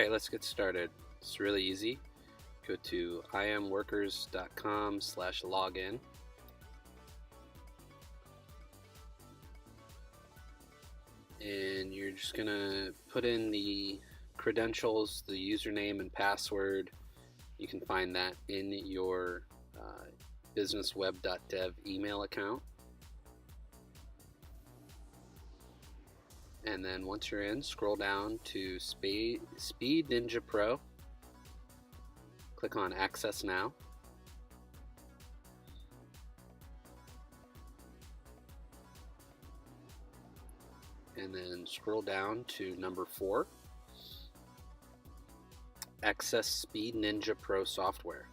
Alright, let's get started. It's really easy. Go to imworkers.com/login. And you're just gonna put in the credentials, the username and password. You can find that in your BusinessWeb.Dev email account. And then once you're in, scroll down to Speed Ninja Pro. Click on Access Now. And then scroll down to number 4. Access Speed Ninja Pro software.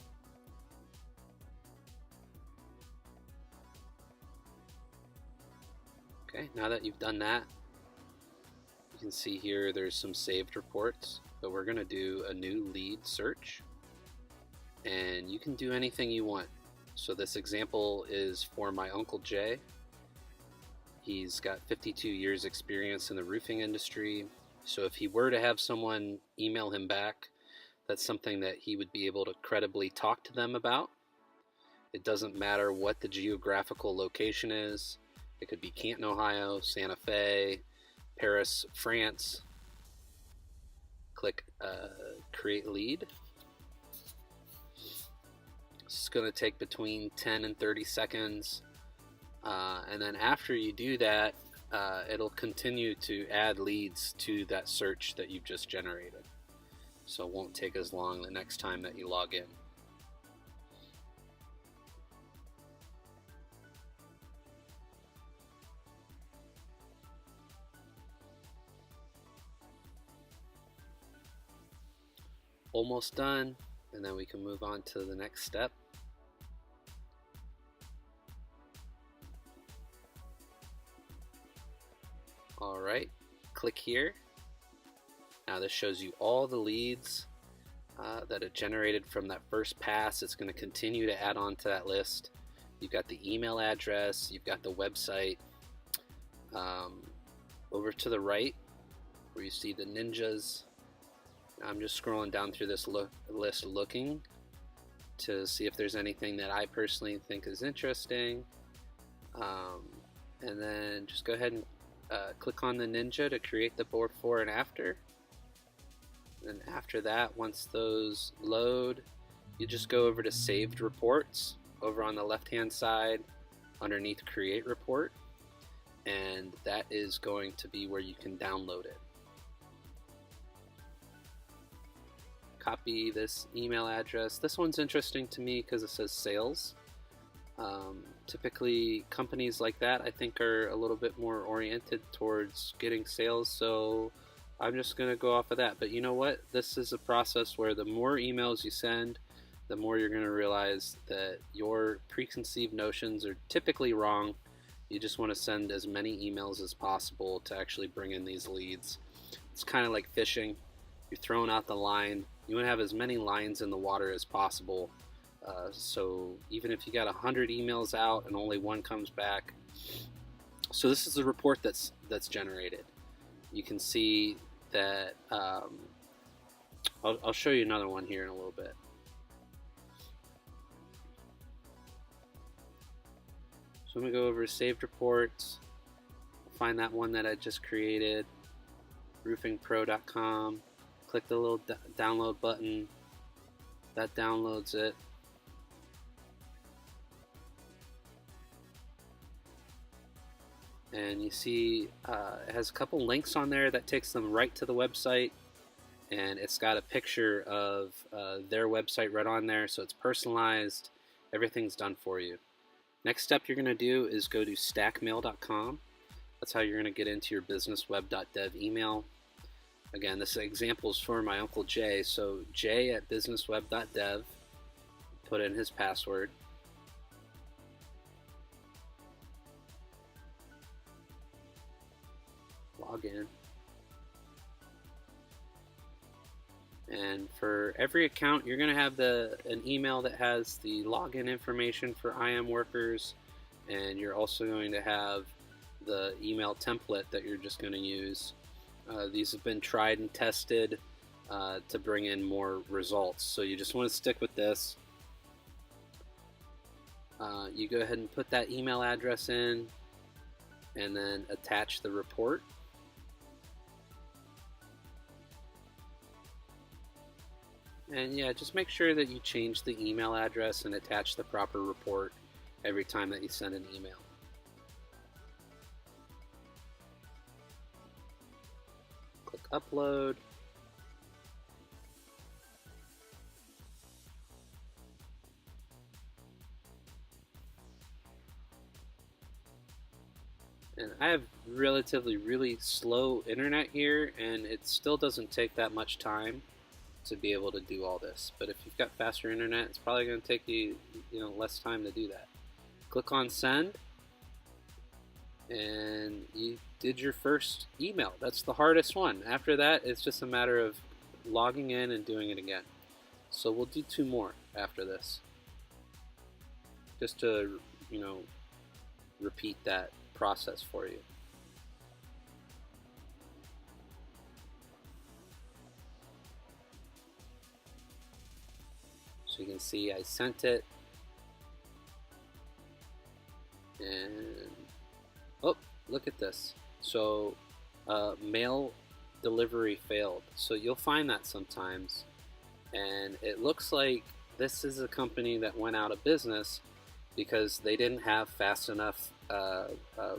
Okay, now that you've done that, you can see here there's some saved reports, but we're going to do a new lead search, and you can do anything you want. So this example is for my Uncle Jay. He's got 52 years experience in the roofing industry, so if he were to have someone email him back, that's something that he would be able to credibly talk to them about. It doesn't matter what the geographical location is. It could be Canton, Ohio, Santa Fe, Paris, France. Click Create Lead. This is going to take between 10 and 30 seconds. And then after you do that, it'll continue to add leads to that search that you've just generated. So it won't take as long the next time that you log in. Almost done, and then we can move on to the next step. Alright, click here. Now this shows you all the leads that are generated from that first pass. It's going to continue to add on to that list. You've got the email address, you've got the website. Over to the right where you see the ninjas, I'm just scrolling down through this list looking to see if there's anything that I personally think is interesting. And then just go ahead and click on the ninja to create the before and after. And after that, once those load, you just go over to Saved Reports over on the left hand side underneath Create Report, and that is going to be where you can download it. Copy this email address. This one's interesting to me because it says sales. Typically companies like that I think are a little bit more oriented towards getting sales, so I'm just going to go off of that. But you know what? This is a process where the more emails you send, the more you're going to realize that your preconceived notions are typically wrong. You just want to send as many emails as possible to actually bring in these leads. It's kind of like fishing. You're throwing out the line. You want to have as many lines in the water as possible. So even if you got 100 emails out and only one comes back. So this is a report that's generated. You can see that I'll show you another one here in a little bit. So I'm going to go over to Saved Reports, find that one that I just created, roofingpro.com, click the little download button, that downloads it. And you see it has a couple links on there that takes them right to the website, and it's got a picture of their website right on there, so it's personalized. Everything's done for you. Next step you're going to do is go to stackmail.com. That's how you're going to get into your BusinessWeb.Dev email. Again, this example is for my Uncle Jay, so Jay@BusinessWeb.Dev, put in his password. Log in. And for every account, you're going to have an email that has the login information for IM workers, and you're also going to have the email template that you're just going to use. These have been tried and tested. to bring in more results. So you just want to stick with this. You go ahead and put that email address in and then attach the report. And yeah, just make sure that you change the email address and attach the proper report every time that you send an email. Click upload. And I have relatively really slow internet here, and it still doesn't take that much time to be able to do all this. But if you've got faster internet, it's probably going to take you, less time to do that. Click on send, and you did your first email. That's the hardest one. After that, it's just a matter of logging in and doing it again. So we'll do 2 more after this, just to repeat that process for you. So you can see I sent it, and oh, look at this. So mail delivery failed. So you'll find that sometimes, and it looks like this is a company that went out of business because they didn't have fast enough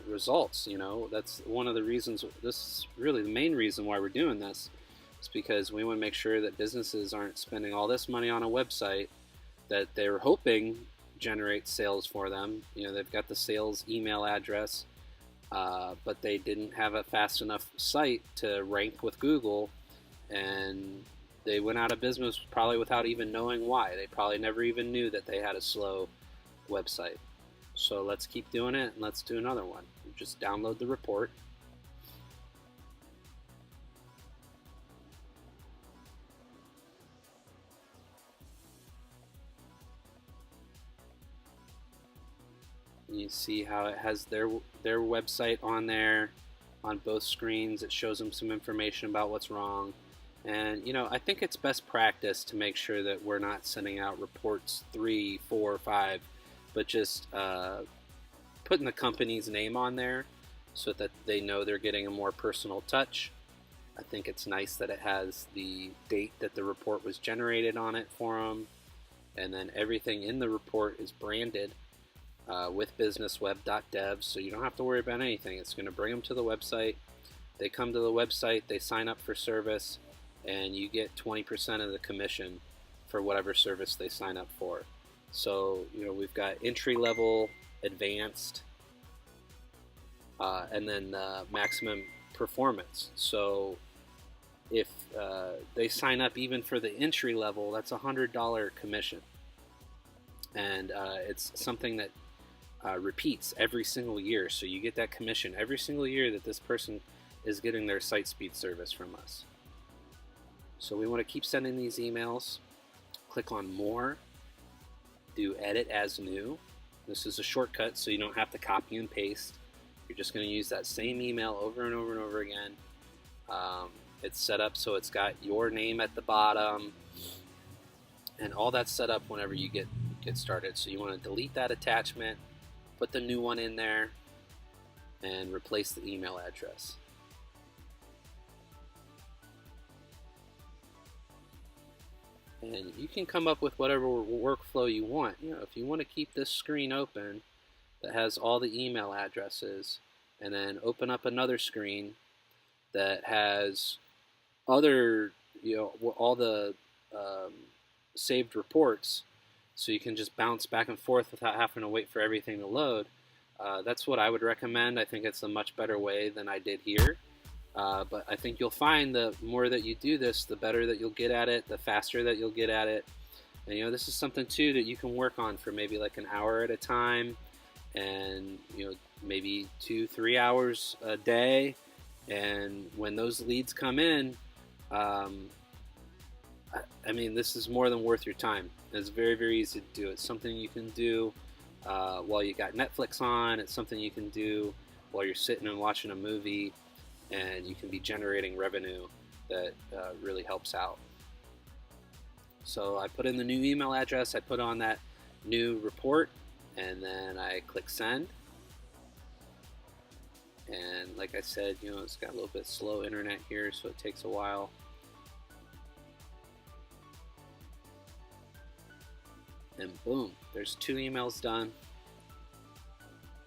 results. That's one of the reasons. This is really the main reason why we're doing this. It's because we want to make sure that businesses aren't spending all this money on a website that they're hoping generates sales for them. They've got the sales email address, but they didn't have a fast enough site to rank with Google, and they went out of business probably without even knowing why. They probably never even knew that they had a slow website. So let's keep doing it, and let's do another one. Just download the report. You see how it has their website on there on both screens. It shows them some information about what's wrong. And I think it's best practice to make sure that we're not sending out reports 3, 4, 5, but just putting the company's name on there so that they know they're getting a more personal touch. I think it's nice that it has the date that the report was generated on it for them, and then everything in the report is branded with BusinessWeb.Dev, so you don't have to worry about anything. It's going to bring them to the website. They come to the website, they sign up for service, and you get 20% of the commission for whatever service they sign up for. So we've got entry level, advanced, and then maximum performance. So if they sign up even for the entry level, that's $100 commission, and it's something that repeats every single year. So you get that commission every single year that this person is getting their site speed service from us. So we want to keep sending these emails. Click on more, do edit as new. This is a shortcut, so you don't have to copy and paste. You're just going to use that same email over and over and over again. It's set up so it's got your name at the bottom, and all that's set up whenever you get started. So you want to delete that attachment, put the new one in there, and replace the email address. And you can come up with whatever workflow you want. If you want to keep this screen open that has all the email addresses, and then open up another screen that has other, all the saved reports, so you can just bounce back and forth without having to wait for everything to load. That's what I would recommend. I think it's a much better way than I did here. But I think you'll find the more that you do this, the better that you'll get at it, the faster that you'll get at it. And this is something too that you can work on for maybe like an hour at a time, and maybe 2-3 hours a day. And when those leads come in, I mean, this is more than worth your time. It's very, very easy to do. It's something you can do while you got Netflix on. It's something you can do while you're sitting and watching a movie, and you can be generating revenue that really helps out. So I put in the new email address, I put on that new report, and then I click send. And like I said, it's got a little bit slow internet here, so it takes a while. And boom, there's 2 emails done.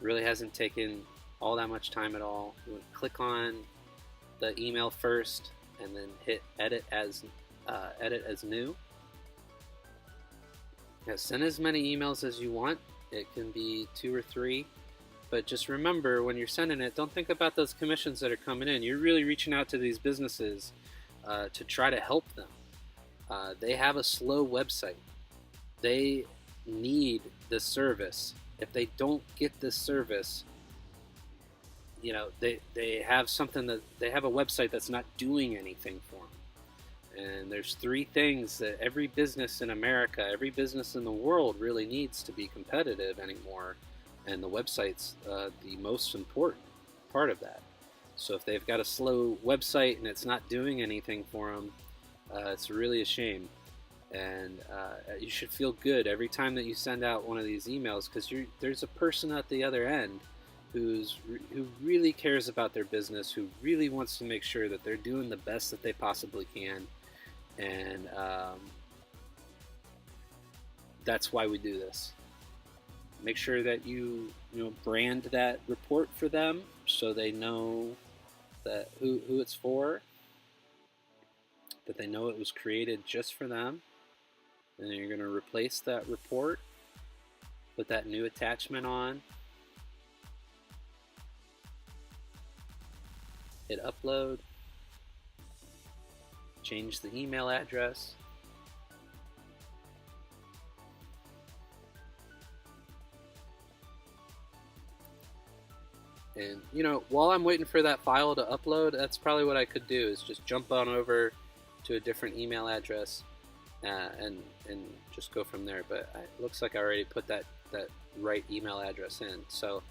Really hasn't taken all that much time at all. You would click on the email first and then hit edit as new. Yeah, send as many emails as you want. It can be 2 or 3, but just remember, when you're sending it, don't think about those commissions that are coming in. You're really reaching out to these businesses to try to help them. They have a slow website. They need this service. If they don't get this service, they have something that they have a website that's not doing anything for them. And there's 3 things that every business in America, every business in the world really needs to be competitive anymore, and the website's the most important part of that. So if they've got a slow website and it's not doing anything for them, it's really a shame. And you should feel good every time that you send out one of these emails, because there's a person at the other end who really cares about their business, who really wants to make sure that they're doing the best that they possibly can. And that's why we do this. Make sure that you brand that report for them so they know that who it's for, that they know it was created just for them. And then you're going to replace that report, put that new attachment on, hit upload, change the email address, and while I'm waiting for that file to upload, that's probably what I could do, is just jump on over to a different email address and just go from there. But it looks like I already put that right email address in. So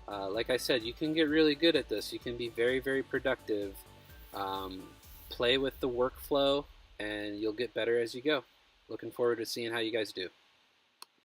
like I said, you can get really good at this. You can be very, very productive. Play with the workflow, and you'll get better as you go. Looking forward to seeing how you guys do.